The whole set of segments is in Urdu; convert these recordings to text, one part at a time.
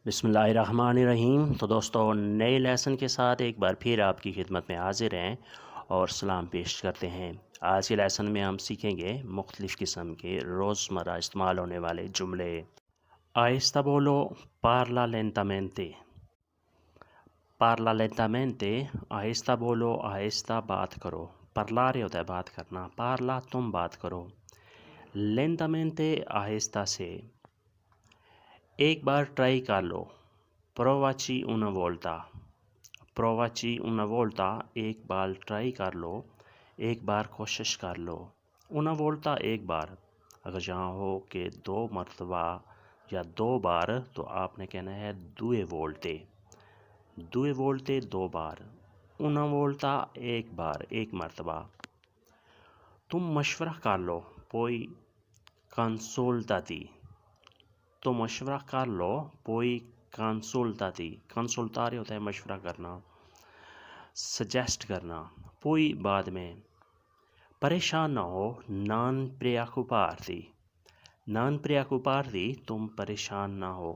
بسم اللہ الرحمن الرحیم۔ تو دوستو نئے لیسن کے ساتھ ایک بار پھر آپ کی خدمت میں حاضر ہیں اور سلام پیش کرتے ہیں۔ آج کے لیسن میں ہم سیکھیں گے مختلف قسم کے روزمرہ استعمال ہونے والے جملے۔ آہستہ بولو، پارلا لینتامنتے۔ پارلا لینتامنتے، آہستہ بولو، آہستہ بات کرو۔ پرلارے ہوتا ہے بات کرنا، پارلا تم بات کرو، لینتامنتے آہستہ سے۔ ایک بار ٹرائی کر لو، پروواچی una volta۔ پروواچی una volta، ایک بار ٹرائی کر لو، ایک بار کوشش کر لو۔ una volta ایک بار، اگر جہاں ہو کہ دو مرتبہ یا دو بار تو آپ نے کہنا ہے دوے وولتے۔ دوے وولتے دو بار، una volta ایک بار، ایک مرتبہ۔ تم مشورہ کر لو، پوئی consultati۔ تو مشورہ کر لو، پوئی consultati۔ کنسلتارے ہوتا ہے مشورہ کرنا، سجیسٹ کرنا، پوئی بعد میں۔ پریشان نہ ہو، non preoccuparti۔ non preoccuparti، تم پریشان نہ ہو۔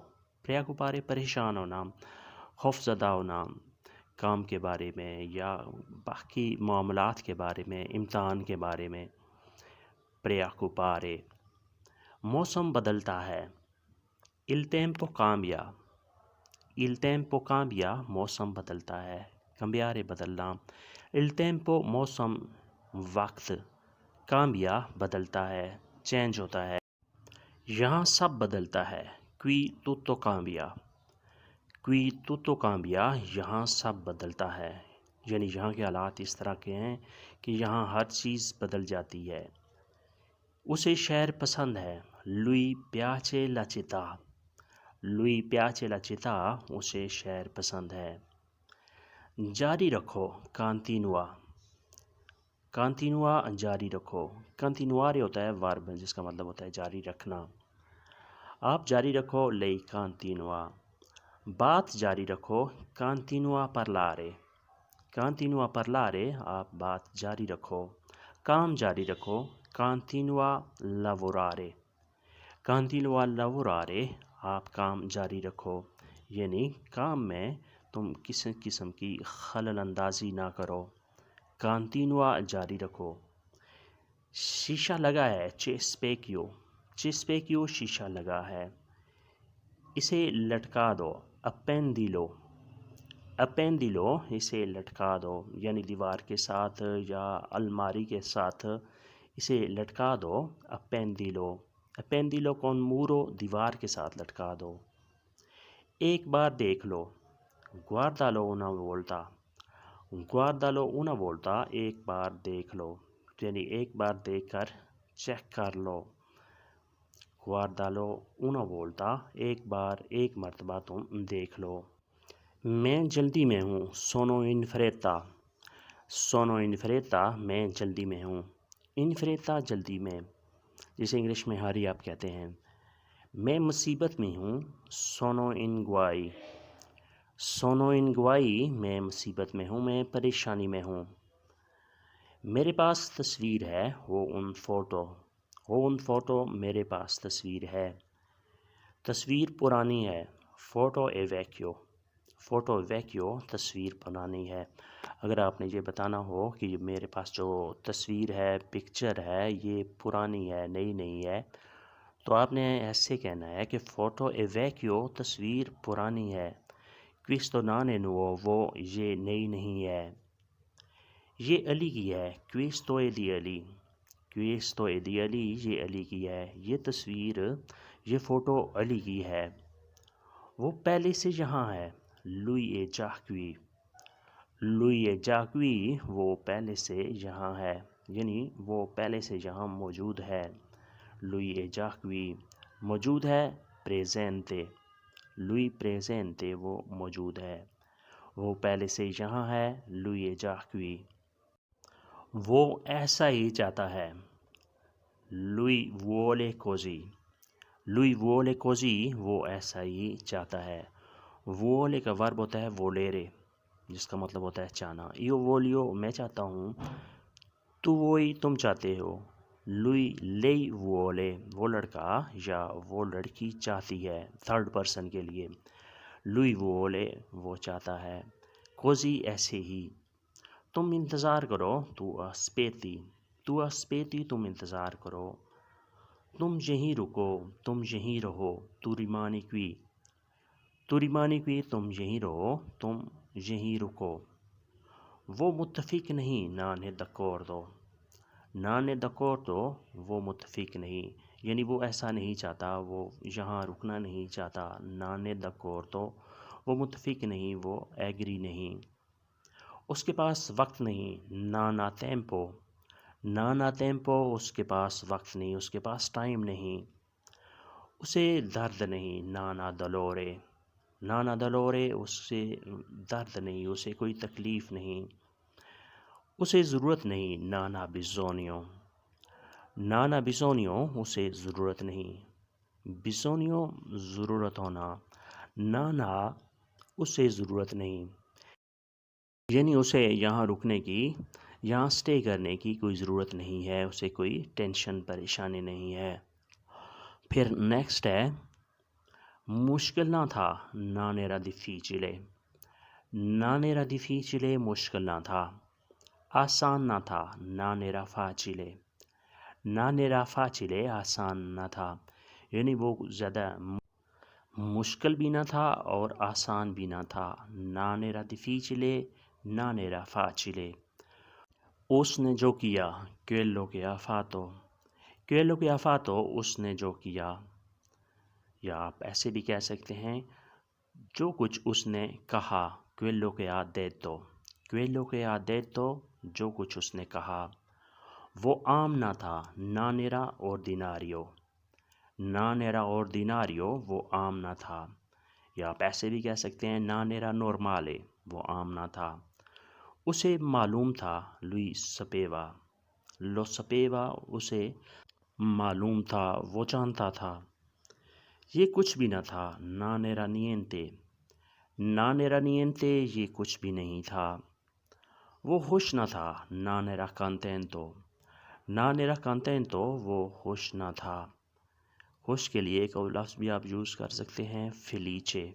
preoccupare پریشان ہونا، خوف زدہ ہونا کام کے بارے میں یا باقی معاملات کے بارے میں، امتحان کے بارے میں۔ preoccupare۔ موسم بدلتا ہے، il tempo cambia۔ il tempo cambia، موسم بدلتا ہے، cambiare بدلنا۔ il tempo موسم، وقت، cambia بدلتا ہے، چینج ہوتا ہے۔ یہاں سب بدلتا ہے، qui tutto cambia۔ qui tutto cambia، یہاں سب بدلتا ہے، یعنی یہاں کے حالات اس طرح کے ہیں کہ یہاں ہر چیز بدل جاتی ہے۔ اسے شہر پسند ہے، lui piace la città۔ lui piace la città، اسے شہر پسند ہے۔ جاری رکھو، continua۔ continua جاری رکھو، continuare ہوتا ہے ورب جس کا مطلب ہوتا ہے جاری رکھنا۔ آپ جاری رکھو، lei continua۔ بات جاری رکھو، continua parlare۔ continua parlare، آپ بات جاری رکھو۔ کام جاری رکھو، continua lavorare۔ continua lavorare، آپ کام جاری رکھو، یعنی کام میں تم کسی قسم کی خلل اندازی نہ کرو۔ continua جاری رکھو۔ شیشہ لگا ہے، c'è specchio۔ c'è specchio، شیشہ لگا ہے۔ اسے لٹکا دو، appendilo۔ appendilo، اسے لٹکا دو، یعنی دیوار کے ساتھ یا الماری کے ساتھ اسے لٹکا دو، appendilo۔ appendilo con muro، دیوار کے ساتھ لٹکا دو۔ ایک بار دیکھ لو، guardalo una volta۔ guardalo una volta، ایک بار دیکھ لو، یعنی ایک بار دیکھ کر چیک کر لو۔ guardalo una volta، ایک بار، ایک مرتبہ تم دیکھ لو۔ میں جلدی میں ہوں، sono in fretta۔ sono in fretta، میں جلدی میں ہوں۔ in fretta جلدی میں، جسے انگلش میں ہری آپ کہتے ہیں۔ میں مصیبت میں ہوں، sono in guai۔ sono in guai، میں مصیبت میں ہوں، میں پریشانی میں ہوں۔ میرے پاس تصویر ہے، ho un foto۔ ho un foto، میرے پاس تصویر ہے۔ تصویر پرانی ہے، foto è vecchio۔ foto è vecchio، تصویر پرانی ہے۔ اگر آپ نے یہ بتانا ہو کہ میرے پاس جو تصویر ہے، پکچر ہے، یہ پرانی ہے، نئی نہیں ہے، تو آپ نے ایسے کہنا ہے کہ فوٹو اے ویکیو، تصویر پرانی ہے، questo non è nuovo، یہ نئی نہیں ہے۔ یہ علی کی ہے، questo è di علی۔ questo è di علی، یہ علی کی ہے، یہ تصویر، یہ فوٹو علی کی ہے۔ وہ پہلے سے یہاں ہے، lui è già qui۔ lui è già qui، وہ پہلے سے یہاں ہے، یعنی وہ پہلے سے یہاں موجود ہے۔ lui è già qui، موجود ہے، presente۔ lui presente، وہ موجود ہے، وہ پہلے سے یہاں ہے، lui è già qui۔ وہ ایسا ہی چاہتا ہے، lui vuole così۔ lui vuole così، وہ ایسا ہی چاہتا ہے۔ vuole کا ورب ہوتا ہے volere، جس کا مطلب ہوتا ہے چاہنا۔ io voglio، میں چاہتا ہوں، tu vuoi، تم چاہتے ہو۔ lui lei vuole، وہ لڑکا یا وہ لڑکی چاہتی ہے، تھرڈ پرسن کے لیے۔ lui vuole وہ چاہتا ہے، così ایسے ہی، تم انتظار کرو، تو aspetti تم انتظار کرو، تم یہیں رکو، تم یہیں رہو، تو rimani qui تم یہیں رہو، تم یہیں رکو، وہ متفق نہیں non è d'accordo وہ متفق نہیں، یعنی وہ ایسا نہیں چاہتا، وہ یہاں رکنا نہیں چاہتا، non è d'accordo وہ متفق نہیں، وہ ایگری نہیں، اس کے پاس وقت نہیں، non ha tempo اس کے پاس وقت نہیں، اس کے پاس ٹائم نہیں، اسے درد نہیں، non ha dolore اسے درد نہیں، اسے کوئی تکلیف نہیں، اسے ضرورت نہیں، non ha bisogno اسے ضرورت نہیں، bisogno ضرورت ہونا، non ha اسے ضرورت نہیں، یعنی اسے یہاں رکنے کی، یہاں سٹے کرنے کی کوئی ضرورت نہیں ہے، اسے کوئی ٹینشن پریشانی نہیں ہے۔ پھر نیکسٹ ہے، مشکل نہ تھا non era difficile مشکل نہ تھا، آسان نہ تھا non era facile آسان نہ تھا، یعنی وہ زیادہ مشکل بھی نہ تھا اور آسان بھی نہ تھا، non era difficile non era facile، اس نے جو کیا quello che ha fatto اس نے جو کیا، یا آپ ایسے بھی کہہ سکتے ہیں جو کچھ اس نے کہا quello che ha detto جو کچھ اس نے کہا، وہ عام نہ تھا non era ordinario وہ عام نہ تھا، یا آپ ایسے بھی کہہ سکتے ہیں non era normale وہ عام نہ تھا، اسے معلوم تھا lo sapeva اسے معلوم تھا، وہ جانتا تھا، یہ کچھ بھی نہ تھا non era niente یہ کچھ بھی نہیں تھا، وہ خوش نہ تھا non era contento وہ خوش نہ تھا، خوش کے لیے ایک اور لفظ بھی آپ یوز کر سکتے ہیں felice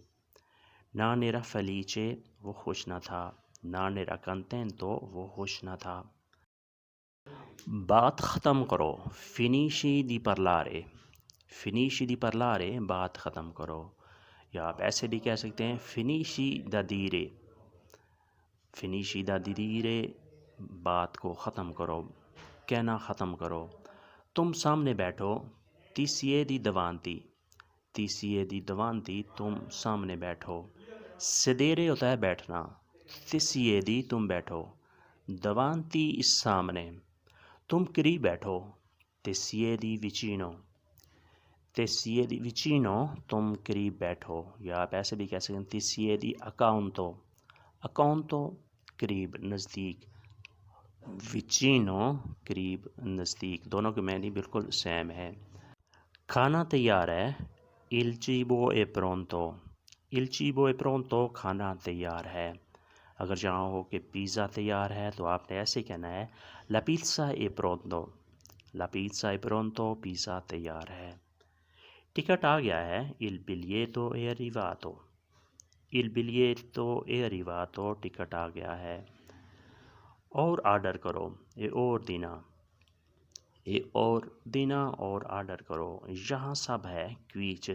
non era felice وہ خوش نہ تھا، non era contento وہ خوش نہ تھا۔ بات ختم کرو finisci di parlare بات ختم کرو، یا آپ ایسے بھی کہہ سکتے ہیں finisci da dire بات کو ختم کرو، کہنا ختم کرو، تم سامنے بیٹھو ti siedi davanti تم سامنے بیٹھو، sedere ہوتا ہے بیٹھنا، ti siedi تم بیٹھو، davanti اس سامنے، تم قریب بیٹھو ti siedi vicino تم قریب بیٹھو، یا آپ ایسے بھی کہہ سکتے ہیں ti siedi accanto قریب نزدیک، vicino قریب نزدیک، دونوں کے معنی بالکل سیم ہے۔ کھانا تیار ہے il cibo è pronto کھانا تیار ہے، اگر جہاں ہو کہ پیزا تیار ہے تو آپ نے ایسے کہنا ہے la pizza è pronto پیزا تیار ہے۔ ٹکٹ آ گیا ہے il biglietto è arrivato ٹکٹ آ گیا ہے۔ اور آرڈر کرو اور آرڈر کرو، یہاں سب ہے qui c'è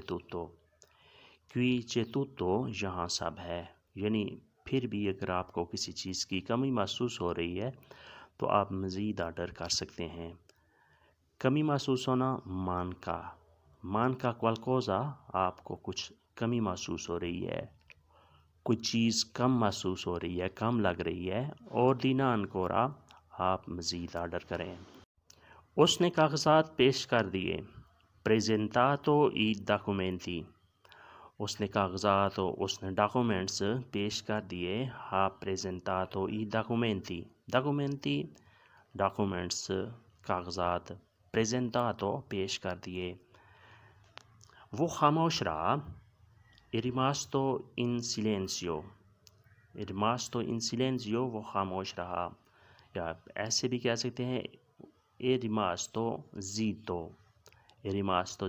tutto یہاں سب ہے، یعنی پھر بھی اگر آپ کو کسی چیز کی کمی محسوس ہو رہی ہے تو آپ مزید آرڈر کر سکتے ہیں۔ کمی محسوس ہونا manca qualcosa آپ کو کچھ کمی محسوس ہو رہی ہے، کچھ چیز کم محسوس ہو رہی ہے، کم لگ رہی ہے، ordina ancora آپ مزید آرڈر کریں۔ اس نے کاغذات پیش کر دیے presentato i documenti اس نے کاغذات اس نے ڈاکومنٹس پیش کر دیے، ha presentato i documenti documents کاغذات، presentato پیش کر دیے، وہ خاموش رہا è rimasto in silenzio وہ خاموش رہا، یا ایسے بھی کہہ سکتے ہیں è rimasto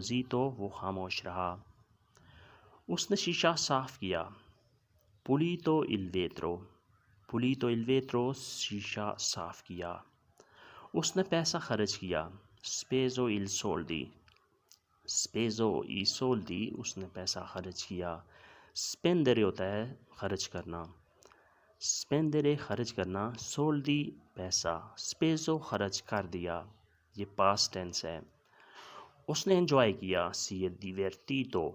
zitto وہ خاموش رہا۔ اس نے شیشہ صاف کیا. pulito il vetro. pulito il vetro شیشہ صاف کیا. اس نے پیسہ خرچ کیا. speso i soldi. speso i soldi اس نے پیسہ خرچ کیا. spendere ہوتا ہے خرچ کرنا. spendere خرچ کرنا. soldi پیسہ. speso خرچ کر دیا. یہ past tense ہے. اس نے انجوائے کیا. si è divertito.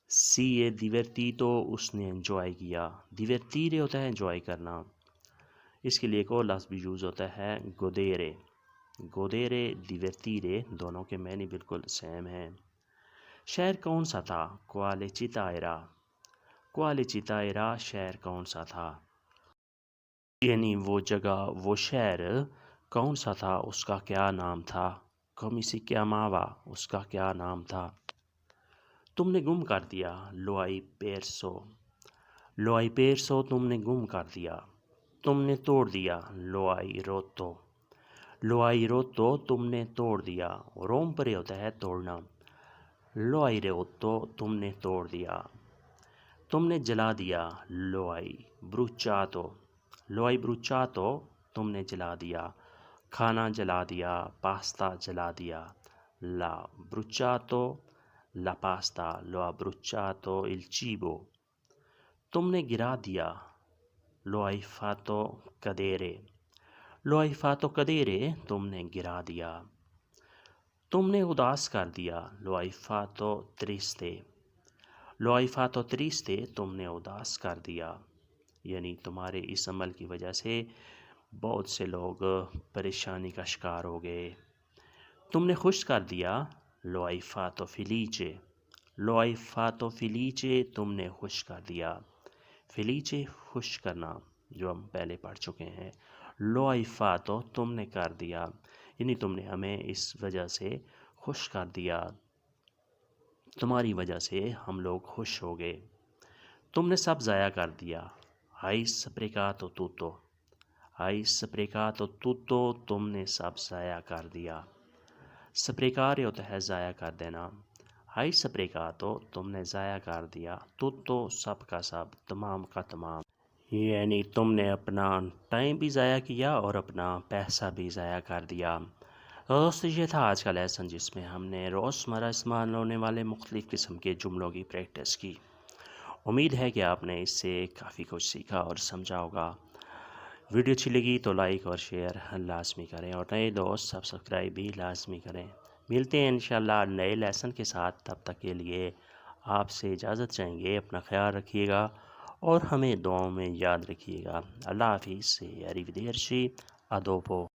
si è divertito اس نے انجوائے کیا. divertire ہوتا ہے انجوائے کرنا. اس کے لیے ایک اور لفظ بھی یوز ہوتا ہے godere. godere divertire دونوں کے معنی بالکل سیم ہیں. شہر کون سا تھا؟ quale città era. quale città era شہر کون سا تھا؟ یعنی وہ جگہ، وہ شہر کون سا تھا، اس کا کیا نام تھا. come si chiamava اس کا کیا نام تھا. تم نے گم کر دیا. lo hai perso. lo hai perso تم نے گم کر دیا. تم نے توڑ دیا. lo hai rotto. lo hai rotto تم نے توڑ دیا. rompere ہوتا ہے توڑنا. lo hai rotto تم نے توڑ دیا. تم نے جلا دیا. lo hai bruciato. lo hai bruciato تم نے جلا دیا. کھانا جلا دیا. پاستا جلا دیا. la bruciato la pasta. lo ha bruciato il cibo. تم نے گرا دیا. lo hai fatto cadere. lo hai fatto cadere تم نے گرا دیا. تم نے اداس کر دیا. lo hai fatto triste. lo hai fatto triste تم نے اداس کر دیا. یعنی تمہارے اس عمل کی وجہ سے بہت سے لوگ پریشانی کا شکار ہو گئے. تم نے خوش کر دیا. lo hai fatto felice. lo hai fatto felice تم نے خوش کر دیا. felice خوش کرنا جو ہم پہلے پڑھ چکے ہیں. lo hai fatto تم نے کر دیا، یعنی تم نے ہمیں اس وجہ سے خوش کر دیا، تمہاری وجہ سے ہم لوگ خوش ہو گئے. تم نے سب ضائع کر دیا. hai sprecato tutto. hai sprecato tutto تم نے سب ضائع کر دیا. sprecare ہوتا ہے ضائع کر دینا. hai sprecato تم نے ضائع کر دیا. tutto سب کا سب، تمام کا تمام، یعنی تم نے اپنا ٹائم بھی ضائع کیا اور اپنا پیسہ بھی ضائع کر دیا. دوستو یہ تھا آج کا لیسن جس میں ہم نے روزمرہ استعمال ہونے والے مختلف قسم کے جملوں کی پریکٹس کی. امید ہے کہ آپ نے اس سے کافی کچھ سیکھا اور سمجھا ہوگا. ویڈیو اچھی لگی تو لائک اور شیئر لازمی کریں اور نئے دوست سبسکرائب بھی لازمی کریں. ملتے ہیں انشاءاللہ نئے لیسن کے ساتھ. تب تک کے لیے آپ سے اجازت چاہیں گے. اپنا خیال رکھیے گا اور ہمیں دعاؤں میں یاد رکھیے گا. اللہ حافظ. arrivederci. a dopo.